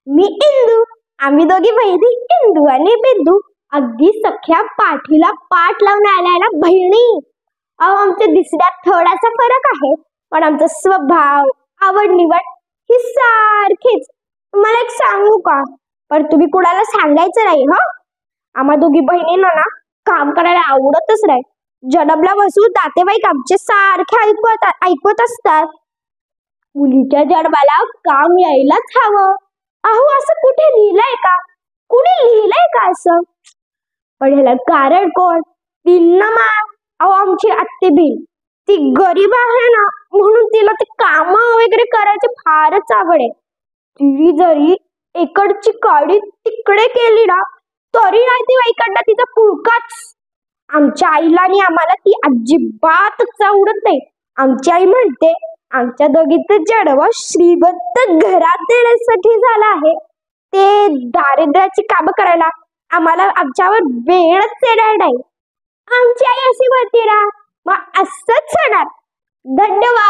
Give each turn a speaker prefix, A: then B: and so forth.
A: मी इंदू. आम्ही दोघी बहिणी इंदू आणि बिंदू. अगदी सख्या पाठीला पाठ लावून आल्या बहिणी. अहो, आमच्या दिसण्यात थोडासा फरक आहे, पण आमचा स्वभाव, आवड निवड ही सारखीच. मला एक सांगू का? पण तुम्ही कुणाला सांगायचं नाही ह. आम्हा दोघी बहिणींना ना काम करायला आवडतच नाही. जन्मला बसून नातेवाईक आमचे सारखे ऐकवत असतात. मुलीच्या जन्माला काम यायलाच हवं. अहो, असं कुठे लिहिलंय का? कुणी लिहिलंय का असं? पण ह्याला कारण कोण? मा. अहो, आमची आत्ते बिन ती गरीब आहे ना, म्हणून तिला ते काम वगैरे करायची फारच आवड आहे. ती जरी इकडची काडी तिकडे केली ना, तरी नातेवाईकांना तिचा पुळकाच. आमच्या आईला आणि आम्हाला ती अजिबातच आवडत नाही. आमची आई म्हणते आमच्या दोघीचं जन्म श्रीमंत घरात देण्यासाठी झाला आहे. ते दारिद्र्याची कामं करायला आम्हाला आमच्यावर वेळच येणार नाही. आमची आई अशी म्हणते ना, मग असंच होणार. धन्यवाद.